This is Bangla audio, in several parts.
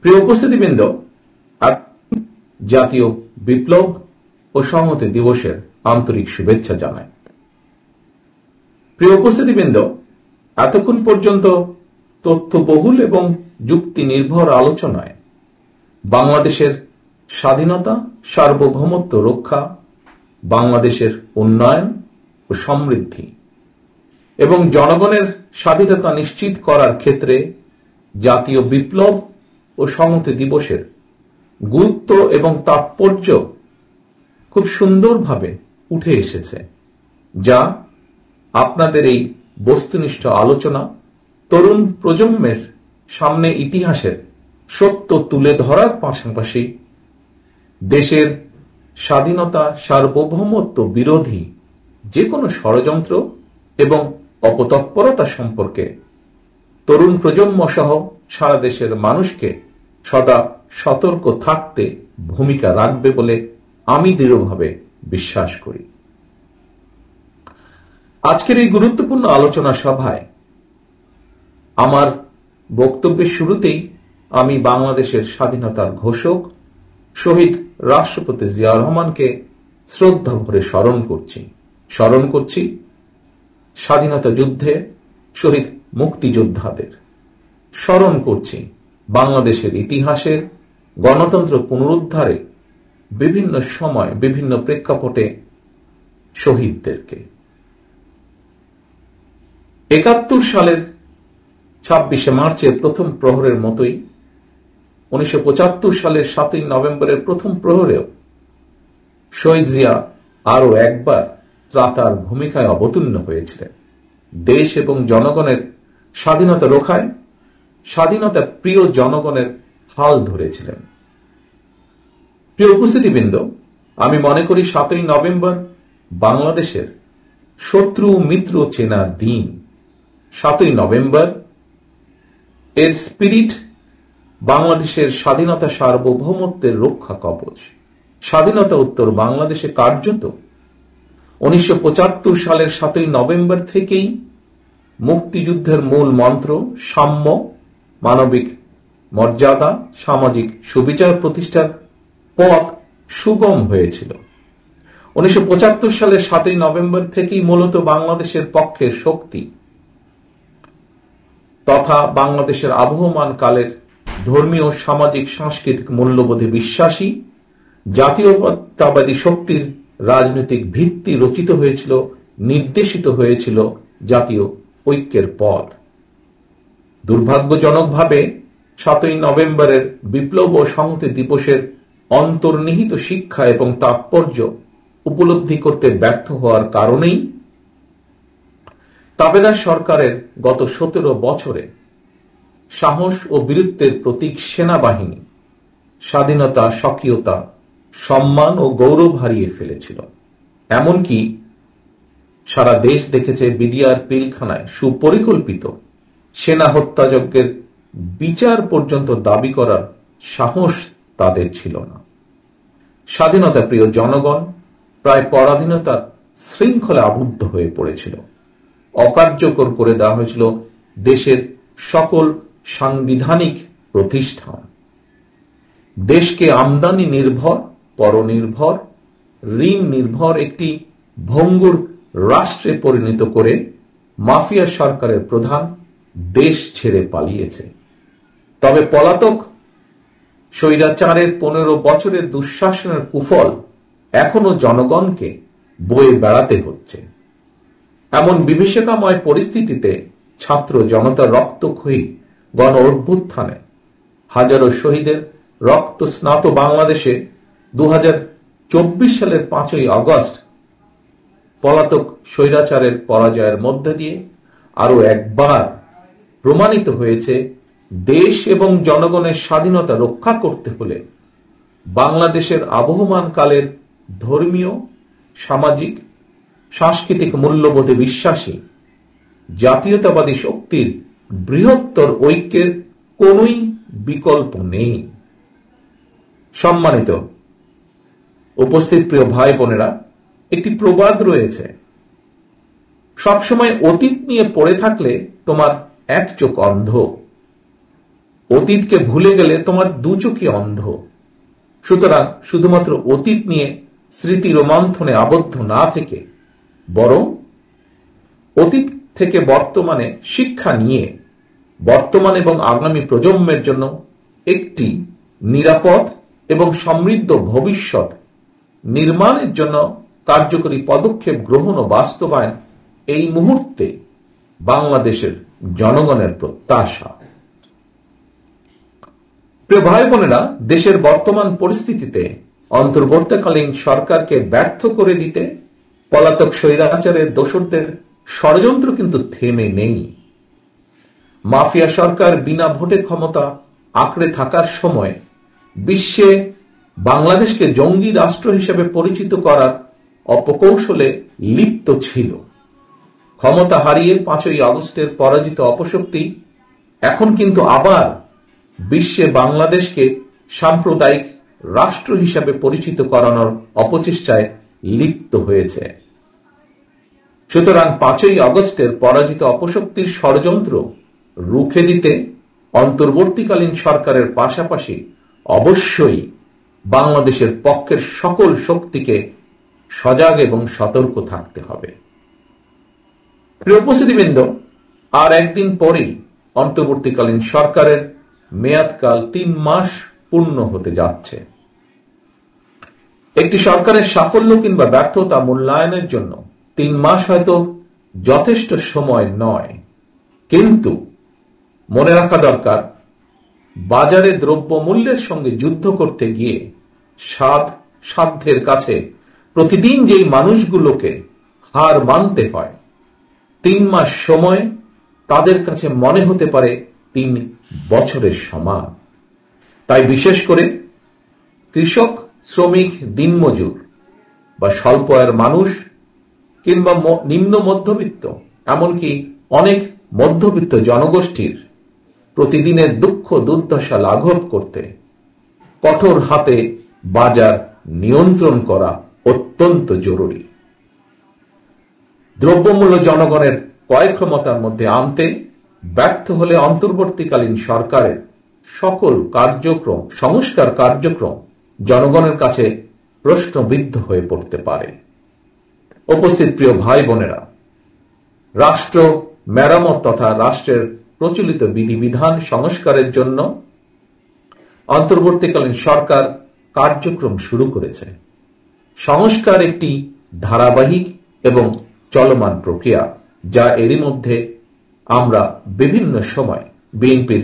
প্রিয় উপস্থিতিবৃন্দ, জাতীয় বিপ্লব ও সংহতি দিবসের আন্তরিক শুভেচ্ছা জানাই। প্রিয় উপস্থিতিবৃন্দ, এতক্ষণ পর্যন্ত তথ্যবহুল এবং যুক্তি নির্ভর আলোচনায় বাংলাদেশের স্বাধীনতা, সার্বভৌমত্ব রক্ষা, বাংলাদেশের উন্নয়ন ও সমৃদ্ধি এবং জনগণের স্বাধীনতা নিশ্চিত করার ক্ষেত্রে জাতীয় বিপ্লব ও সংহতি দিবসের গুরুত্ব এবং তাৎপর্য খুব সুন্দরভাবে উঠে এসেছে, যা আপনাদের এই বস্তুনিষ্ঠ আলোচনা তরুণ প্রজন্মের সামনে ইতিহাসের সত্য তুলে ধরার পাশাপাশি দেশের স্বাধীনতা, সার্বভৌমত্ব বিরোধী যে কোনো ষড়যন্ত্র এবং অপতৎপরতা সম্পর্কে তরুণ প্রজন্ম সহ সারা দেশের মানুষকে সদা সতর্ক থাকতে ভূমিকা রাখবে বলে আমি দৃঢ়ভাবে বিশ্বাস করি। আজকের এই গুরুত্বপূর্ণ আলোচনা সভায় আমার বক্তব্যের শুরুতেই আমি বাংলাদেশের স্বাধীনতার ঘোষক শহীদ রাষ্ট্রপতি জিয়া রহমানকে শ্রদ্ধা ভরে স্মরণ করছি স্বাধীনতা যুদ্ধে শহীদ মুক্তিযোদ্ধাদের, স্মরণ করছি বাংলাদেশের ইতিহাসের গণতন্ত্র পুনরুদ্ধারে বিভিন্ন সময় বিভিন্ন প্রেক্ষাপটে শহীদদেরকে। ৭১ সালের ২৬শে মার্চের প্রথম প্রহরের মতোই ১৯৭৫ সালের ৭ই নভেম্বরের প্রথম প্রহরেও শহীদ জিয়া আরো একবার ত্রাতার ভূমিকায় অবতীর্ণ হয়েছিলেন। দেশ এবং জনগণের স্বাধীনতা রক্ষায় স্বাধীনতা প্রিয় জনগণের হাল ধরেছিলেন। প্রিয় উপস্থিতিবৃন্দ, আমি মনে করি ৭ই নভেম্বর বাংলাদেশের শত্রু মিত্র চেনার দিন। ৭ই নভেম্বর এর স্পিরিট বাংলাদেশের স্বাধীনতা, সার্বভৌমত্বের রক্ষা কবচ। স্বাধীনতা উত্তর বাংলাদেশে কার্যত ১৯৭৫ সালের ৭ই নভেম্বর থেকেই মুক্তিযুদ্ধের মূল মন্ত্র সাম্য, মানবিক মর্যাদা, সামাজিক সুবিচার প্রতিষ্ঠার পথ সুগম হয়েছিল। ১৯৭৫ সালের ৭ই নভেম্বর থেকেই মূলত বাংলাদেশের পক্ষের শক্তি তথা বাংলাদেশের আবহমান কালের ধর্মীয়, সামাজিক, সাংস্কৃতিক মূল্যবোধে বিশ্বাসী জাতীয়তাবাদী শক্তির রাজনৈতিক ভিত্তি রচিত হয়েছিল, নির্দেশিত হয়েছিল জাতীয় ঐক্যের পথ। দুর্ভাগ্যজনকভাবে ৭ই নভেম্বরের বিপ্লব ও সংহতি দিবসের অন্তর্নিহিত শিক্ষা এবং তাৎপর্য উপলব্ধি করতে ব্যর্থ হওয়ার কারণেই তাবেদার সরকারের গত ১৭ বছরে সাহস ও বীরত্বের প্রতীক সেনাবাহিনী স্বাধীনতা, স্বকীয়তা, সম্মান ও গৌরব হারিয়ে ফেলেছিল। এমনকি সারা দেশ দেখেছে বিডিআর পিলখানায় সুপরিকল্পিত সেনা হত্যাযজ্ঞের বিচার পর্যন্ত দাবি করার সাহস তাদের ছিল না। স্বাধীনতা প্রিয় জনগণ প্রায় পরাধীনতার শৃঙ্খলে আবদ্ধ হয়ে পড়েছিল। অকার্যকর করে দেওয়া হয়েছিল দেশের সকল সাংবিধানিক প্রতিষ্ঠান। দেশকে আমদানি নির্ভর, পরনির্ভর, ঋণ নির্ভর একটি ভঙ্গুর রাষ্ট্রে পরিণত করে মাফিয়া সরকারের প্রধান দেশ ছেড়ে পালিয়েছে। তবে পলাতক স্বৈরাচারের ১৫ বছরের দুঃশাসনের কুফল এখনো জনগণকে বয়ে বেড়াতে হচ্ছে। এমন বিভীষিকাময় পরিস্থিতিতে ছাত্র জনতার রক্তক্ষয়ী গণ অভ্যুত্থানে হাজারো শহীদের রক্ত স্নাত বাংলাদেশে ২০২৪ সালের ৫ই আগস্ট পলাতক স্বৈরাচারের পরাজয়ের মধ্যে দিয়ে আরো একবার প্রমাণিত হয়েছে দেশ এবং জনগণের স্বাধীনতা রক্ষা করতে হলে বাংলাদেশের আবহমান কালের ধর্মীয়, সামাজিক, সাংস্কৃতিক মূল্যবোধে বিশ্বাসী জাতীয়তাবাদী শক্তির বৃহত্তর ঐক্যের কোনই বিকল্প নেই। সম্মানিত উপস্থিত প্রিয় ভাই বোনেরা, একটি প্রবাদ রয়েছে, সবসময় অতীত নিয়ে পড়ে থাকলে তোমার এক চোখ অন্ধ। অতীতকে ভুলে গেলে তোমার দু চোখই অন্ধ। সুতরাং শুধুমাত্র অতীত নিয়ে স্মৃতি রোমন্থনে আবদ্ধ না থেকে বরং অতীত থেকে বর্তমানে শিক্ষা নিয়ে বর্তমান এবং আগামী প্রজন্মের জন্য একটি নিরাপদ এবং সমৃদ্ধ ভবিষ্যৎ নির্মাণের জন্য কার্যকরী পদক্ষেপ গ্রহণ ও বাস্তবায়ন এই মুহূর্তে বাংলাদেশের জনগণের প্রত্যাশা। প্রিয় ভাই বোনেরা, দেশের বর্তমান পরিস্থিতিতে অন্তর্বর্তীকালীন সরকারকে ব্যর্থ করে দিতে পলাতক স্বৈরাচারের দোসরদের ষড়যন্ত্র কিন্তু থেমে নেই। মাফিয়া সরকার বিনা ভোটে ক্ষমতা আঁকড়ে থাকার সময় বিশ্বে বাংলাদেশকে জঙ্গি রাষ্ট্র হিসেবে পরিচিত করার অপকৌশলে লিপ্ত ছিল। ক্ষমতা হারিয়ে 5ই আগস্টের পরাজিত অপশক্তি এখন কিন্তু আবার বিশ্বে বাংলাদেশকে সাম্প্রদায়িক রাষ্ট্র হিসাবে পরিচিত করানোর অপচেষ্টায় লিপ্ত হয়েছে। সুতরাং 5ই আগস্টের পরাজিত অপশক্তির ষড়যন্ত্র রুখে দিতে অন্তর্বর্তীকালীন সরকারের পাশাপাশি অবশ্যই বাংলাদেশের পক্ষের সকল শক্তিকে সজাগ এবং সতর্ক থাকতে হবে। প্রিয় উপস্থিতিবৃন্দ, আর একদিন পরেই অন্তর্বর্তীকালীন সরকারের মেয়াদকাল 3 মাস পূর্ণ হতে যাচ্ছে। একটি সরকারের সাফল্য কিংবা ব্যর্থতা মূল্যায়নের জন্য 3 মাস হয়তো যথেষ্ট সময় নয়, কিন্তু মনে রাখা দরকার বাজারে দ্রব্যমূল্যের সঙ্গে যুদ্ধ করতে গিয়ে সাধ্যের কাছে প্রতিদিন যেই মানুষগুলোকে হার মানতে হয়, 3 মাস সময় তাদের কাছে মনে হতে পারে 3 বছরের সমান। তাই বিশেষ করে কৃষক, শ্রমিক, দিনমজুর বা স্বল্প আয়ের মানুষ কিংবা নিম্ন মধ্যবিত্ত, এমনকি অনেক মধ্যবিত্ত জনগোষ্ঠীর প্রতিদিনের দুঃখ দুর্দশা লাঘব করতে কঠোর হাতে বাজার নিয়ন্ত্রণ করা অত্যন্ত জরুরি। দ্রব্যমূল্য জনগণের ক্রয় ক্ষমতার মধ্যে আনতে ব্যর্থ হলে অন্তর্বর্তীকালীন সরকারের সকল সংস্কার কার্যক্রম জনগণের কাছে প্রশ্নবিদ্ধ হয়ে পড়তে পারে। উপস্থিত প্রিয় ভাই বোনেরা, রাষ্ট্র মেরামত তথা রাষ্ট্রের প্রচলিত বিধিবিধান সংস্কারের জন্য অন্তর্বর্তীকালীন সরকার কার্যক্রম শুরু করেছে। সংস্কার একটি ধারাবাহিক এবং চলমান প্রক্রিয়া, যা এরই মধ্যে আমরা বিভিন্ন সময় বিএনপির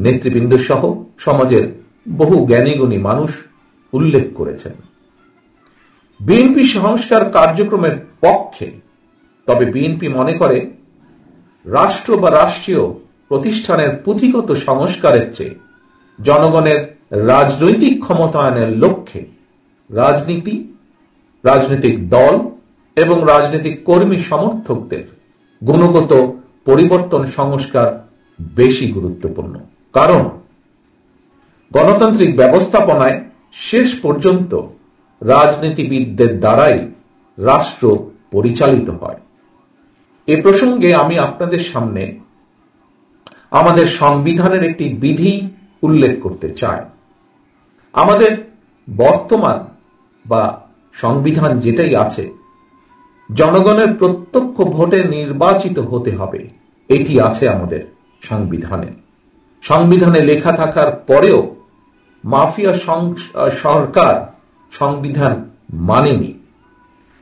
নেতৃবৃন্দ সহ সমাজের বহু জ্ঞানীগুণী মানুষ উল্লেখ করেছেন। বিএনপি সংস্কার কার্যক্রমের পক্ষে, তবে বিএনপি মনে করে রাষ্ট্র বা রাষ্ট্রীয় প্রতিষ্ঠানের পুঁথিগত সংস্কারের চেয়ে জনগণের রাজনৈতিক ক্ষমতায়নের লক্ষ্যে রাজনৈতিক দল এবং রাজনৈতিক কর্মী সমর্থকদের গুণগত পরিবর্তন সংস্কার বেশি গুরুত্বপূর্ণ। কারণ গণতান্ত্রিক ব্যবস্থাপনায় শেষ পর্যন্ত রাজনীতিবিদদের দ্বারাই রাষ্ট্র পরিচালিত হয়। এ প্রসঙ্গে আমি আপনাদের সামনে আমাদের সংবিধানের একটি বিধি উল্লেখ করতে চাই। আমাদের বর্তমান বা সংবিধান যেটাই আছে, জনগণের প্রত্যক্ষ ভোটে নির্বাচিত হতে হবে, এটি আছে আমাদের সংবিধানে। সংবিধানে লেখা থাকার পরেও মাফিয়া সরকার সংবিধান মানেনি।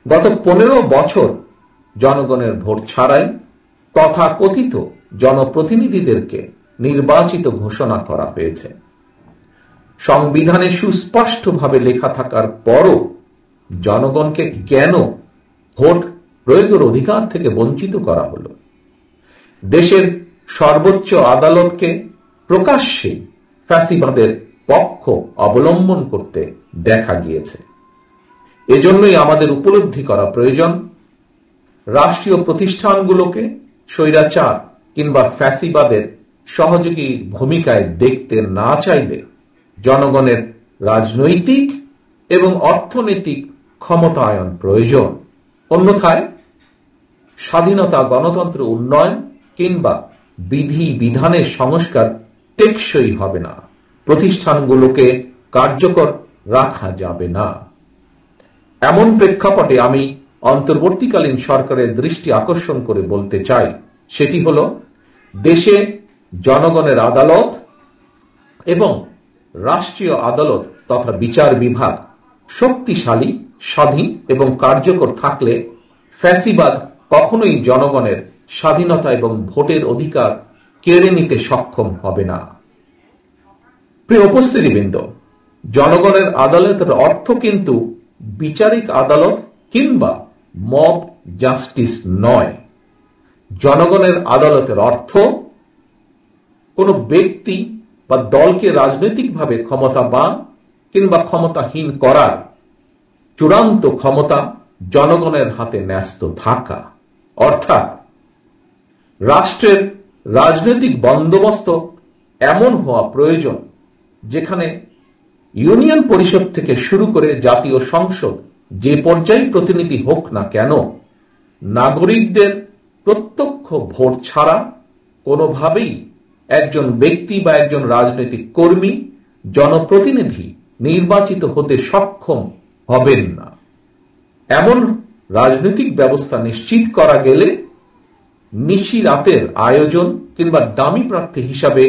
গত 15 বছর জনগণের ভোট ছাড়াই তথাকথিত জনপ্রতিনিধিদেরকে নির্বাচিত ঘোষণা করা হয়েছে। সংবিধানে সুস্পষ্টভাবে লেখা থাকার পরও জনগণকে কেন ভোট প্রয়োগের অধিকার থেকে বঞ্চিত করা হলো? দেশের সর্বোচ্চ আদালতকে প্রকাশ্যে ফ্যাসিবাদের পক্ষ অবলম্বন করতে দেখা গিয়েছে। এজন্যই আমাদের উপলব্ধি করা প্রয়োজন, রাষ্ট্রীয় প্রতিষ্ঠানগুলোকে স্বৈরাচার কিংবা ফ্যাসিবাদের সহযোগী ভূমিকায় দেখতে না চাইলে জনগণের রাজনৈতিক এবং অর্থনৈতিক ক্ষমতায়ন প্রয়োজন। অন্যথায় স্বাধীনতা, গণতন্ত্র, উন্নয়ন কিংবা বিধি বিধানের সংস্কার টেকসই হবে না, প্রতিষ্ঠানগুলোকে কার্যকর রাখা যাবে না। এমন প্রেক্ষাপটে আমি অন্তর্বর্তীকালীন সরকারের দৃষ্টি আকর্ষণ করে বলতে চাই, সেটি হল দেশে জনগণের আদালত এবং রাষ্ট্রীয় আদালত তথা বিচার বিভাগ শক্তিশালী, স্বাধীন এবং কার্যকর থাকলে ফ্যাসিবাদ কখনোই জনগণের স্বাধীনতা এবং ভোটের অধিকার কেড়ে নিতে সক্ষম হবে না। প্রিয় উপস্থিতিবৃন্দ, জনগণের আদালতের অর্থ কিন্তু বিচারিক আদালত কিংবা মব জাস্টিস নয়। জনগণের আদালতের অর্থ কোন ব্যক্তি বা দলকে রাজনৈতিকভাবে ক্ষমতাবান কিংবা ক্ষমতাহীন করার চূড়ান্ত ক্ষমতা জনগণের হাতে ন্যস্ত থাকা, অর্থাৎ রাষ্ট্রের রাজনৈতিক বন্দোবস্ত এমন হওয়া প্রয়োজন যেখানে ইউনিয়ন পরিষদ থেকে শুরু করে জাতীয় সংসদ যে পর্যায়ে প্রতিনিধি হোক না কেন, নাগরিকদের প্রত্যক্ষ ভোট ছাড়া কোনোভাবেই একজন ব্যক্তি বা একজন রাজনৈতিক কর্মী, জনপ্রতিনিধি নির্বাচিত হতে সক্ষম হবেন না। এমন রাজনৈতিক ব্যবস্থা নিশ্চিত করা গেলে নিশি রাতের আয়োজন কিংবা ডামি প্রার্থী হিসাবে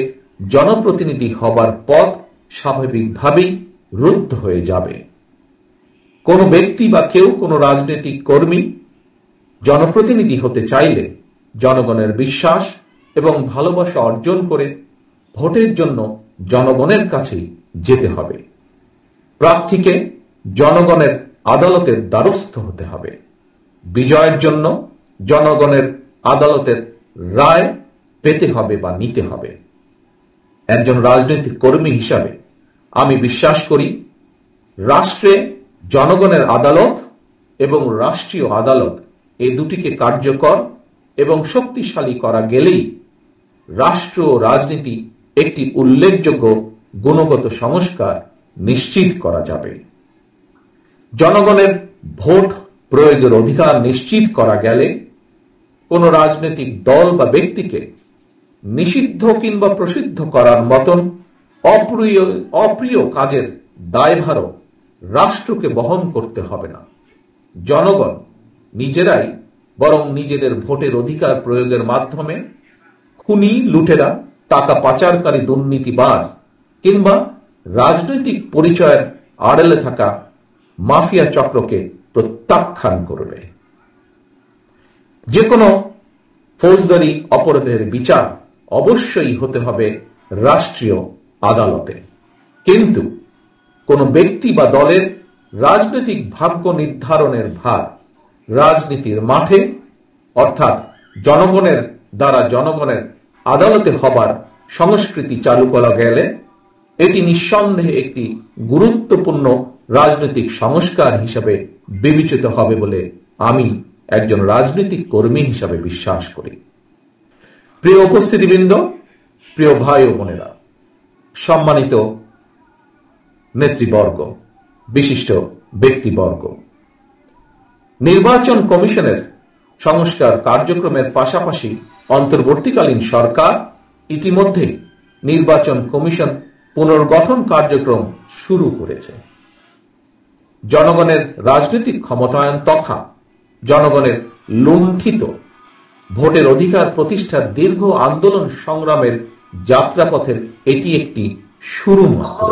জনপ্রতিনিধি হবার পথ স্বাভাবিকভাবেই রুদ্ধ হয়ে যাবে। কোন ব্যক্তি বা কেউ কোন রাজনৈতিক কর্মী জনপ্রতিনিধি হতে চাইলে জনগণের বিশ্বাস এবং ভালোবাসা অর্জন করে ভোটের জন্য জনগণের কাছেই যেতে হবে। প্রার্থীকে জনগণের আদালতের দ্বারস্থ হতে হবে। বিজয়ের জন্য জনগণের আদালতের রায় পেতে হবে বা নিতে হবে। একজন রাজনৈতিক কর্মী হিসাবে আমি বিশ্বাস করি, রাষ্ট্রে জনগণের আদালত এবং রাষ্ট্রীয় আদালত এই দুটিকে কার্যকর এবং শক্তিশালী করা গেলেই রাষ্ট্র ও রাজনীতি একটি উল্লেখযোগ্য গুণগত সংস্কার নিশ্চিত করা যাবে। জনগণের ভোট প্রয়োগের অধিকার নিশ্চিত করা গেলে কোন রাজনৈতিক দল বা ব্যক্তিকে নিষিদ্ধ কিংবা প্রসিদ্ধ করার মতন অপ্রিয় কাজের দায়ভারও রাষ্ট্রকে বহন করতে হবে না। জনগণ নিজেরাই বরং নিজেদের ভোটের অধিকার প্রয়োগের মাধ্যমে খুনি, লুটেরা, টাকা পাচারকারী, দুর্নীতিবাজ কিংবা রাজনৈতিক পরিচয়ের আড়ালে থাকা মাফিয়া চক্রকে প্রত্যাখ্যান করবে। যে কোনো ফৌজদারি অপরাধের বিচার অবশ্যই হতে হবে রাষ্ট্রীয় আদালতে, কিন্তু কোন ব্যক্তি বা দলের রাজনৈতিক ভাগ্য নির্ধারণের ভার রাজনীতির মাঠে অর্থাৎ জনগণের দ্বারা জনগণের আদালতে হবার সংস্কৃতি চালু করা গেলে এটি নিঃসন্দেহে একটি গুরুত্বপূর্ণ রাজনৈতিক সংস্কার হিসাবে বিবেচিত হবে বলে আমি একজন রাজনৈতিক কর্মী হিসাবে বিশ্বাস করি। প্রিয় উপস্থিতিবৃন্দ, প্রিয় ভাই ও বোনেরা, সম্মানিত নেতৃবর্গ, বিশিষ্ট ব্যক্তিবর্গ, নির্বাচন কমিশনের সংস্কার কার্যক্রমের পাশাপাশি অন্তর্বর্তীকালীন সরকার ইতিমধ্যে নির্বাচন কমিশন পুনর্গঠন কার্যক্রম শুরু করেছে। জনগণের রাজনৈতিক ক্ষমতায়ন তথা জনগণের লুণ্ঠিত ভোটের অধিকার প্রতিষ্ঠার দীর্ঘ আন্দোলন সংগ্রামের যাত্রাপথের এটি একটি শুরু মাত্র।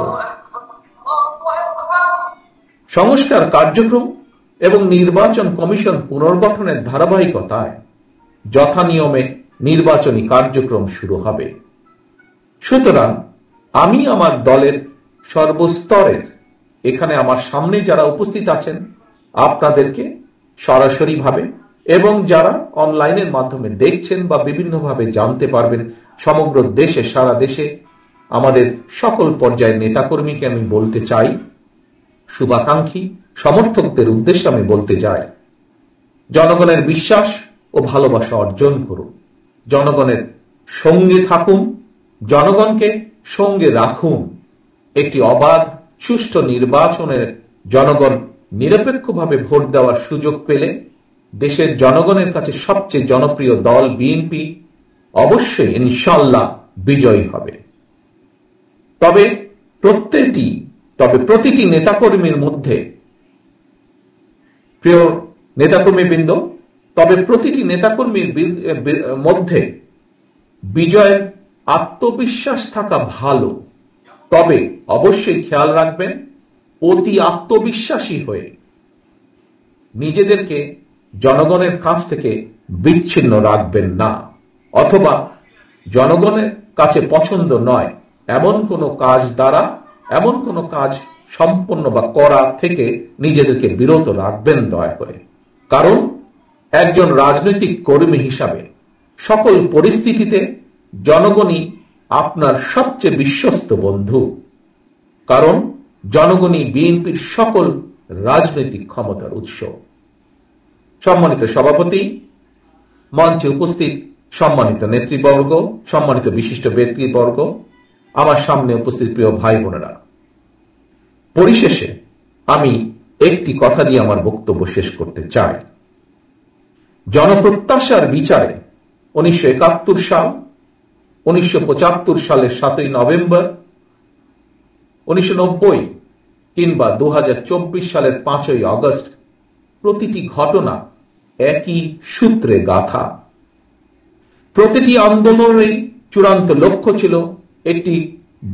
সংস্কার কার্যক্রম এবং নির্বাচন কমিশন পুনর্গঠনের ধারাবাহিকতায় যথানিয়মে নির্বাচনী কার্যক্রম শুরু হবে। সুতরাং আমি আমার দলের সর্বস্তরের, এখানে আমার সামনে যারা উপস্থিত আছেন আপনাদেরকে সরাসরিভাবে এবং যারা অনলাইনের মাধ্যমে দেখছেন বা বিভিন্নভাবে জানতে পারবেন, সমগ্র দেশে, সারা দেশে আমাদের সকল পর্যায়ের নেতাকর্মীকে আমি বলতে চাই, শুভাকাঙ্ক্ষী সমর্থকদের উদ্দেশ্যে আমি বলতে চাই, জনগণের বিশ্বাস ও ভালোবাসা অর্জন করুন, জনগণের সঙ্গে থাকুন, জনগণকে সঙ্গে রাখুন। একটি অবাধ সুষ্ঠু নির্বাচনের জনগণ নিরপেক্ষভাবে ভোট দেওয়ার সুযোগ পেলে দেশের জনগণের কাছে সবচেয়ে জনপ্রিয় দল বিএনপি অবশ্যই ইনশাআল্লাহ বিজয়ী হবে। তবে প্রতিটি নেতাকর্মীর মধ্যে, প্রিয় নেতাকর্মীবৃন্দ, প্রতিটি নেতাকর্মীর মধ্যে বিজয়ের আত্মবিশ্বাস থাকা ভালো। তবে অবশ্যই খেয়াল রাখবেন, অতি আত্মবিশ্বাসী হয়ে নিজেদেরকে জনগণের কাছ থেকে বিচ্ছিন্ন রাখবেন না, অথবা জনগণের কাছে পছন্দ নয় এমন কোনো কাজ সম্পন্ন বা করা থেকে নিজেদেরকে বিরত রাখবেন দয়া করে। কারণ একজন রাজনৈতিক কর্মী হিসাবে সকল পরিস্থিতিতে জনগণই আপনার সবচেয়ে বিশ্বস্ত বন্ধু। কারণ জনগণই বিএনপির সকল রাজনৈতিক ক্ষমতার উৎস। সম্মানিত সভাপতি, মঞ্চে উপস্থিত সম্মানিত নেতৃবর্গ, সম্মানিত বিশিষ্ট ব্যক্তিবর্গ, আমার সামনে উপস্থিত প্রিয় ভাই বোনেরা, পরিশেষে আমি একটি কথা দিয়ে আমার বক্তব্য শেষ করতে চাই। জনপ্রত্যাশার বিচারে 1971 সাল, 1975 সালের 7ই নভেম্বর, 1990 কিংবা 2024 সালের 5ই আগস্ট, প্রতিটি ঘটনা একই সূত্রে গাথা। প্রতিটি আন্দোলনের চূড়ান্ত লক্ষ্য ছিল একটি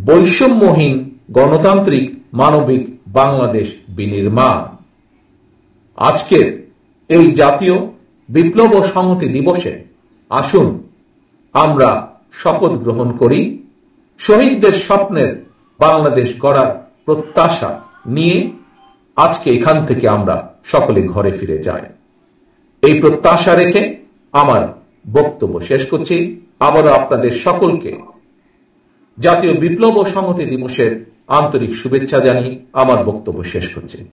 বৈষম্যহীন গণতান্ত্রিক মানবিক বাংলাদেশ বিনির্মাণ। আজকের এই জাতীয় বিপ্লব ও সংহতি দিবসে আসুন আমরা শপথ গ্রহণ করি, শহীদদের স্বপ্নের বাংলাদেশ গড়ার প্রত্যাশা নিয়ে আজকে এখান থেকে আমরা সকলে ঘরে ফিরে যাই। এই প্রত্যাশা রেখে আমার বক্তব্য শেষ করছি। আবারও আপনাদের সকলকে জাতীয় বিপ্লব ও সংহতি দিবসের আন্তরিক শুভেচ্ছা জানিয়ে আমার বক্তব্য শেষ করছি।